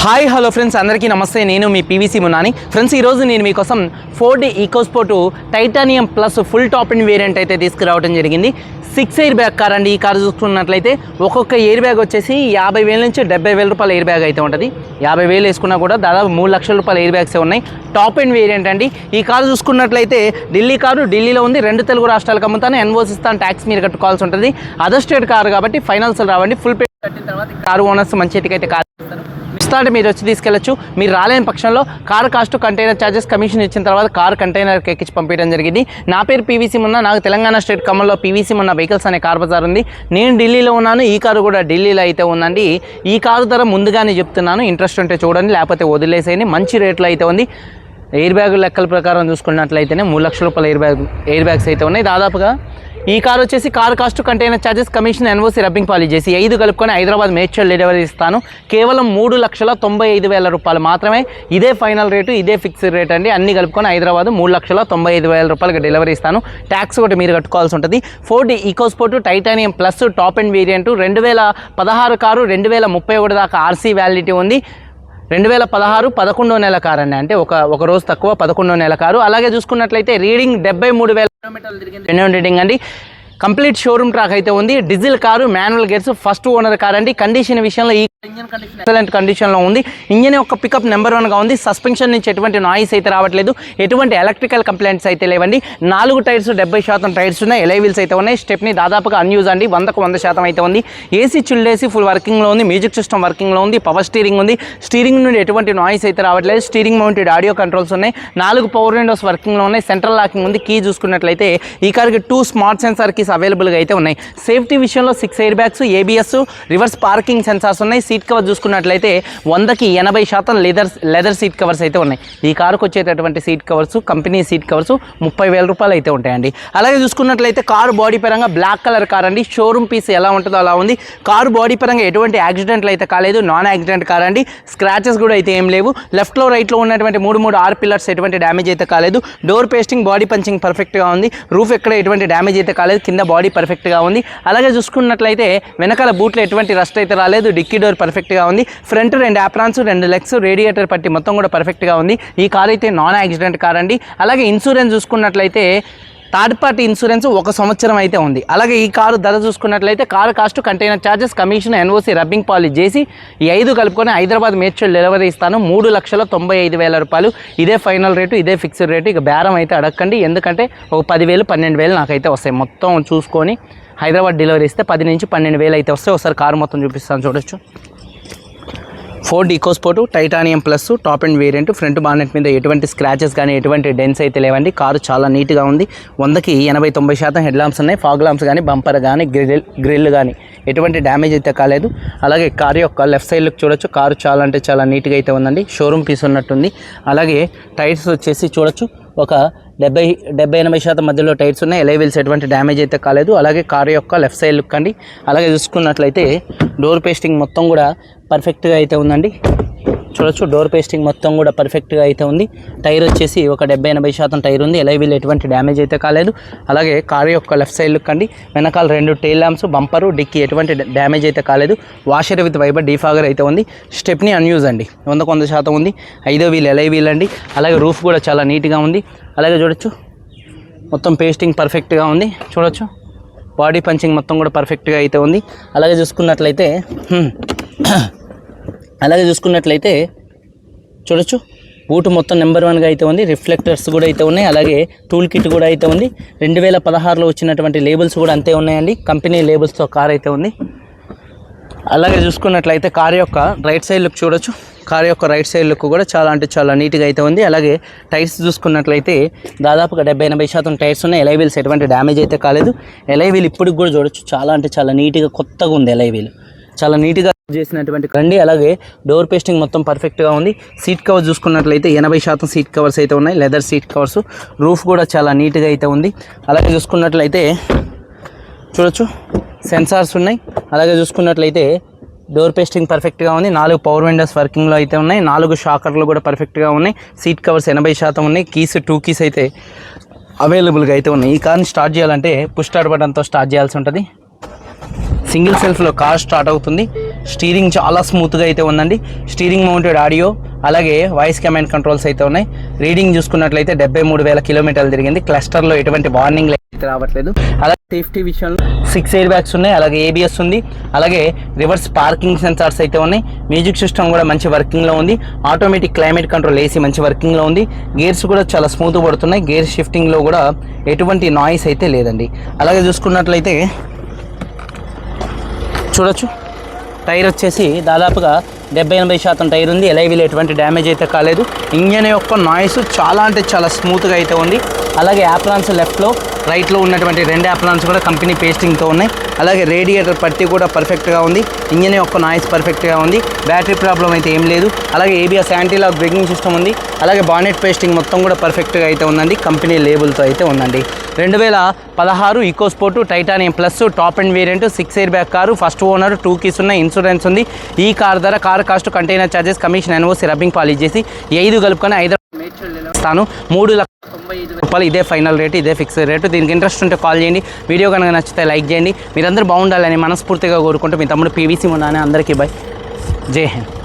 Hi hello friends, అందరికీ నమస్తే. నేను మీ పీవీసీ మున్నాని. ఫ్రెండ్స్, ఈరోజు నేను మీకోసం Ford EcoSport titanium plus full top and variant అయితే తీసుకురావడం జరిగింది. 6 ఎయిర్ బ్యాగ్ కార్ అండి. ఈ కారు చూసుకున్నట్లయితే ఒక్కొక్క ఎయిర్ బ్యాగ్ వచ్చేసి 50,000 నుంచి 70,000 రూపాయల ఎయిర్ బ్యాగ్ అయితే ఉంటుంది. 50,000 వేసుకున్నా కూడా దాదాపు 3 లక్షల రూపాయల ఎయిర్ బ్యాగ్సే ఉన్నాయి. టాప్ అండ్ వేరియంట్ అండి. ఈ కారు చూసుకున్నట్లయితే ఢిల్లీ కారు, ఢిల్లీలో ఉంది. 2 తెలుగు రాష్ట్రాలకు అమ్ముతాను. ఎన్ఓసి ఇస్తాను, ట్యాక్స్ మీరు కట్టుకోవాల్సి ఉంటుంది. అదర్ స్టేట్ కారు కాబట్టి ఫైనాన్స్ రావండి. ఫుల్ పే కట్టిన తర్వాత కారు ఓనర్స్ మంచి అయితే కారు ఇస్తారు. ఇస్తాంటే మీరు వచ్చి తీసుకెళ్ళచ్చు. మీరు రాలేని పక్షంలో car cost, container charges, commission ఇచ్చిన తర్వాత కార్ కంటైనర్కి ఎక్కించి పంపించడం జరిగింది. నా పేరు పీవీసీ మున్నా. నాకు తెలంగాణ స్టేట్ ఖమ్మంలో పీవీసీ మున్నా వెహికల్స్ అనే కార్ బజార్ ఉంది. నేను ఢిల్లీలో ఉన్నాను. ఈ కారు కూడా ఢిల్లీలో అయితే ఉందండి. ఈ కారు ధర ముందుగానే చెప్తున్నాను. ఇంట్రెస్ట్ ఉంటే చూడండి, లేకపోతే వదిలేసేయండి. మంచి రేట్లో అయితే ఉంది. ఎయిర్ బ్యాగ్ లెక్కల ప్రకారం చూసుకున్నట్లయితేనే 3 లక్షల రూపాయల ఎయిర్ బ్యాగ్స్ అయితే ఉన్నాయి దాదాపుగా. ఈ కార్ వచ్చేసి car cost, container charges, commission, NOC, rubbing polish చేసి 5 కలుపుకొని హైదరాబాద్ మేడ్చల్ డెలివరీ ఇస్తాను. కేవలం 3,95,000 రూపాయలు మాత్రమే. ఇదే ఫైనల్ రేటు, ఇదే ఫిక్స్డ్ రేట్ అండి. అన్ని కలుపుకొని హైదరాబాద్ 3,95,000 రూపాయలకి డెలివరీ ఇస్తాను. ట్యాక్స్ ఒకటి మీరు కట్టుకోవాల్సి ఉంటుంది. Ford EcoSport titanium plus top and variant 2016 car, 2031 దాకా ఆర్సీ వ్యాలిడిటీ ఉంది. 2016 11వ నెల కారు అండి. అంటే ఒక రోజు తక్కువ 11వ నెల కారు. అలాగే చూసుకున్నట్లయితే రీడింగ్ 73,000 కిలోమీటర్లు తిరిగింది. రీడింగ్ అండి. కంప్లీట్ షోరూమ్ ట్రాక్ అయితే ఉంది. Diesel car, manual gears, first owner car అండి. కండిషన్ విషయంలో ఈ ఇంజన్ కండిషన్ ఎక్సలెంట్ కండిషన్లో ఉంది. ఇంజన్ యొక్క పికప్ నెంబర్ 1గా ఉంది. సస్పెన్షన్ నుంచి ఎటువంటి నాయిస్ అయితే రావట్లేదు. ఎటువంటి ఎలక్ట్రికల్ కంప్లైంట్స్ అయితే లేవండి. 4 టైర్స్ 70% టైర్స్ ఉన్నాయి. ఎలై వీల్స్ అయితే ఉన్నాయి. స్టెప్ని దాదాపుగా అన్యూజ్ అండి. 100% అయితే ఉంది. ఏసీ చిల్డ్ ఏసీ ఫుల్ వర్కింగ్లో ఉంది. మ్యూజిక్ సిస్టమ్ వర్కింగ్లో ఉంది. పవర్ స్టీరింగ్ ఉంది. స్టీరింగ్ నుండి ఎటువంటి నాయిస్ అయితే రావట్లేదు. స్టీరింగ్ మౌంటెడ్ ఆడియో కంట్రోల్స్ ఉన్నాయి. 4 పవర్ విండోస్ వర్కింగ్లో ఉన్నాయి. సెంట్రల్ లాకింగ్ ఉంది. కీ చూసుకున్నట్లయితే ఈ కార్కి 2 స్మార్ట్ సెన్సార్ కీస్ అవైలబుల్గా అయితే ఉన్నాయి. సేఫ్టీ విషయంలో 6 air bags, ABS, reverse parking sensors ఉన్నాయి. సీట్ కవర్ చూసుకున్నట్లయితే 100కి 80% లెదర్ సీట్ కవర్స్ అయితే ఉన్నాయి. ఈ కారుకు వచ్చేటటువంటి seat covers, company seat covers 30,000 రూపాయలు అయితే ఉంటాయండి. అలాగే చూసుకున్నట్లయితే కారు బాడీ పరంగా బ్లాక్ కలర్ కార్ అండి. షోరూమ్ పీస్ ఎలా ఉంటుందో అలా ఉంది. కారు బాడీ పరంగా ఎటువంటి యాక్సిడెంట్లు అయితే కాలేదు. నాన్ యాక్సిడెంట్ కార్ అండి. స్క్రాచెస్ కూడా అయితే ఏం లేవు. లెఫ్ట్లో రైట్లో ఉన్నటువంటి 3 ఆర్ పిల్లర్స్ ఎటువంటి డ్యామేజ్ అయితే కాలేదు. డోర్ పేస్టింగ్, బాడీ పంచింగ్ పర్ఫెక్ట్గా ఉంది. రూఫ్ ఎక్కడ ఎటువంటి డ్యామేజ్ అయితే కాలేదు. కింద బాడీ పర్ఫెక్ట్గా ఉంది. అలాగే చూసుకున్నట్లయితే వెనకాల బూట్లో ఎటువంటి రస్ట్ అయితే రాలేదు. డిక్కీ డోర్ పర్ఫెక్ట్గా ఉంది. ఫ్రంట్ 2 యాప్రాన్స్, 2 లెగ్స్, రేడియేటర్ పట్టి మొత్తం కూడా పర్ఫెక్ట్గా ఉంది. ఈ కార్ అయితే నాన్ యాక్సిడెంట్ కార్ అండి. అలాగే ఇన్సూరెన్స్ చూసుకున్నట్లయితే థర్డ్ పార్టీ ఇన్సూరెన్స్ 1 సంవత్సరం అయితే ఉంది. అలాగే ఈ కారు ధర చూసుకున్నట్లయితే car cost, container charges, commission, NOC, rubbing polish చేసి ఈ 5 కలుపుకొని హైదరాబాద్ మేడ్చల్ డెలివరీ ఇస్తాను. 3,95,000 రూపాయలు. ఇదే ఫైనల్ రేటు, ఇదే ఫిక్స్డ్ రేటు. ఇక బేరం అయితే అడగండి. ఎందుకంటే ఒక 10,000 12,000 నాకైతే వస్తాయి. మొత్తం చూసుకొని హైదరాబాద్ డెలివరీ ఇస్తే 10 నుంచి 12,000 అయితే వస్తాయి. ఒకసారి కారు మొత్తం చూపిస్తాను, చూడొచ్చు. Ford EcoSport titanium plus top and variant. Front bonnet మీద ఎటువంటి స్క్రాచెస్ కానీ ఎటువంటి డెన్స్ అయితే లేవండి. కారు చాలా నీట్గా ఉంది. 100కి 80-90% హెడ్ ల్యాంప్స్ ఉన్నాయి. ఫాగ్ ల్యాంప్స్ కానీ, బంపర్ కానీ, గ్రిల్ కానీ ఎటువంటి డ్యామేజ్ అయితే కాలేదు. అలాగే కారు యొక్క లెఫ్ట్ సైడ్ లుక్ చూడొచ్చు. కారు చాలా అంటే చాలా నీట్గా అయితే ఉందండి. షోరూమ్ పీస్ ఉన్నట్టుంది. అలాగే టైర్స్ వచ్చేసి చూడొచ్చు. ఒక 70-80% మధ్యలో టైర్స్ ఉన్నాయి. ఎలై వీల్స్ ఎటువంటి డ్యామేజ్ అయితే కాలేదు. అలాగే కారు యొక్క లెఫ్ట్ సైడ్ లుక్ అండి. అలాగే చూసుకున్నట్లయితే డోర్ పేస్టింగ్ మొత్తం కూడా పర్ఫెక్ట్గా అయితే ఉందండి. చూడొచ్చు. డోర్ పేస్టింగ్ మొత్తం కూడా పర్ఫెక్ట్గా అయితే ఉంది. టైర్ వచ్చేసి ఒక 70-80% టైర్ ఉంది. ఎలై వీల్ ఎటువంటి డ్యామేజ్ అయితే కాలేదు. అలాగే కారు యొక్క లెఫ్ట్ సైడ్ లుక్ అండి. వెనకాల 2 టైల్ ల్యాంప్స్, బంపరు, డిక్కీ ఎటువంటి డ్యామేజ్ అయితే కాలేదు. వాషర్ విత్ వైబర్ డీఫాగర్ అయితే ఉంది. స్టెప్ని అన్యూజ్ అండి. 100% ఉంది. 5వ వీల్ ఎలై వీల్ అండి. అలాగే రూఫ్ కూడా చాలా నీట్గా ఉంది. అలాగే చూడొచ్చు. మొత్తం పేస్టింగ్ పర్ఫెక్ట్గా ఉంది. చూడొచ్చు. బాడీ పంచింగ్ మొత్తం కూడా పర్ఫెక్ట్గా అయితే ఉంది. అలాగే చూసుకున్నట్లయితే చూడొచ్చు. బూట్ మొత్తం నెంబర్ 1గా అయితే ఉంది. రిఫ్లెక్టర్స్ కూడా అయితే ఉన్నాయి. అలాగే టూల్ కిట్ కూడా అయితే ఉంది. 2016లో వచ్చినటువంటి లేబుల్స్ కూడా అంతే ఉన్నాయండి. కంపెనీ లేబుల్స్తో కార్ అయితే ఉంది. అలాగే చూసుకున్నట్లయితే కార్ యొక్క రైట్ సైడ్ లుక్ చూడొచ్చు. కార్ యొక్క రైట్ సైడ్ లుక్ కూడా చాలా అంటే చాలా నీట్గా అయితే ఉంది. అలాగే టైర్స్ చూసుకున్నట్లయితే దాదాపుగా 70-80% టైర్స్ ఉన్నాయి. ఎలై వీల్స్ ఎటువంటి డ్యామేజ్ అయితే కాలేదు. ఎలై వీల్ ఇప్పటికి కూడా చూడొచ్చు. చాలా అంటే చాలా నీట్గా కొత్తగా ఉంది. ఎలై వీల్ చాలా నీట్గా చేసినటువంటి కండి. అలాగే డోర్ పేస్టింగ్ మొత్తం పర్ఫెక్ట్గా ఉంది. సీట్ కవర్ చూసుకున్నట్లయితే 80% సీట్ కవర్స్ అయితే ఉన్నాయి. Leather seat covers. రూఫ్ కూడా చాలా నీట్గా అయితే ఉంది. అలాగే చూసుకున్నట్లయితే చూడొచ్చు. సెన్సార్స్ ఉన్నాయి. అలాగే చూసుకున్నట్లయితే డోర్ పేస్టింగ్ పర్ఫెక్ట్గా ఉంది. 4 పవర్ విండోస్ వర్కింగ్లో అయితే ఉన్నాయి. 4 షాకర్లు కూడా పర్ఫెక్ట్గా ఉన్నాయి. సీట్ కవర్స్ 80% ఉన్నాయి. కీస్ 2 కీస్ అయితే అవైలబుల్గా అయితే ఉన్నాయి. ఈ కార్ని స్టార్ట్ చేయాలంటే పుష్ స్టార్ట్ బటన్తో స్టార్ట్ చేయాల్సి ఉంటుంది. సింగిల్ సెల్ఫ్లో కార్ స్టార్ట్ అవుతుంది. స్టీరింగ్ చాలా స్మూత్గా అయితే ఉందండి. స్టీరింగ్ మౌంటెడ్ ఆడియో అలాగే వాయిస్ కమాండ్ కంట్రోల్స్ అయితే ఉన్నాయి. రీడింగ్ చూసుకున్నట్లయితే 73,000 కిలోమీటర్లు తిరిగింది. క్లస్టర్లో ఎటువంటి వార్నింగ్ అయితే రావట్లేదు. అలాగే సేఫ్టీ విషయంలో 6 ఎయిర్ బ్యాగ్స్ ఉన్నాయి, అలాగే ఏబిఎస్ ఉంది, అలాగే రివర్స్ పార్కింగ్ సెన్సార్స్ అయితే ఉన్నాయి. మ్యూజిక్ సిస్టమ్ కూడా మంచి వర్కింగ్లో ఉంది. ఆటోమేటిక్ క్లైమేట్ కంట్రోల్ ఏసీ మంచి వర్కింగ్లో ఉంది. గేర్స్ కూడా చాలా స్మూత్ పడుతున్నాయి. గేర్ షిఫ్టింగ్లో కూడా ఎటువంటి నాయిస్ అయితే లేదండి. అలాగే చూసుకున్నట్లయితే చూడొచ్చు, టైర్ వచ్చేసి దాదాపుగా 70-80% టైర్ ఉంది. ఎలైవీలో ఎటువంటి డ్యామేజ్ అయితే కాలేదు. ఇంజన్ యొక్క నాయిస్ చాలా అంటే చాలా స్మూత్గా అయితే ఉంది. అలాగే యాప్లాన్స్ లెఫ్ట్లో రైట్లో ఉన్నటువంటి 2 యాప్లాన్స్ కూడా కంపెనీ పేస్టింగ్తో ఉన్నాయి. అలాగే రేడియేటర్ పట్టి కూడా పర్ఫెక్ట్గా ఉంది. ఇంజన్ యొక్క నాయిస్ పర్ఫెక్ట్గా ఉంది. బ్యాటరీ ప్రాబ్లం అయితే ఏం లేదు. అలాగే ABS anti lock braking system ఉంది. అలాగే బానెట్ పేస్టింగ్ మొత్తం కూడా పర్ఫెక్ట్గా అయితే ఉందండి. కంపెనీ లేబుల్తో అయితే ఉందండి. 2016 EcoSport titanium plus top and variant 6 air bag car. First owner, 2 keys ఉన్నాయి, ఇన్సూరెన్స్ ఉంది. ఈ కార్ ధర car cost, container charges, commission, NOC, rubbing polish చేసి 5 కలుపుకొని 5 తాను 3,95,000 రూపాయలు. ఇదే ఫైనల్ రేటు, ఇదే ఫిక్స్డ్ రేటు. దీనికి ఇంట్రెస్ట్ ఉంటే కాల్ చేయండి. వీడియో కనుక నచ్చితే లైక్ చేయండి. మీరందరూ బాగుండాలని మనస్ఫూర్తిగా కోరుకుంటూ మీ తమ్ముడు పీవీసీ మున్నాని. అందరికీ బై, జై హింద్.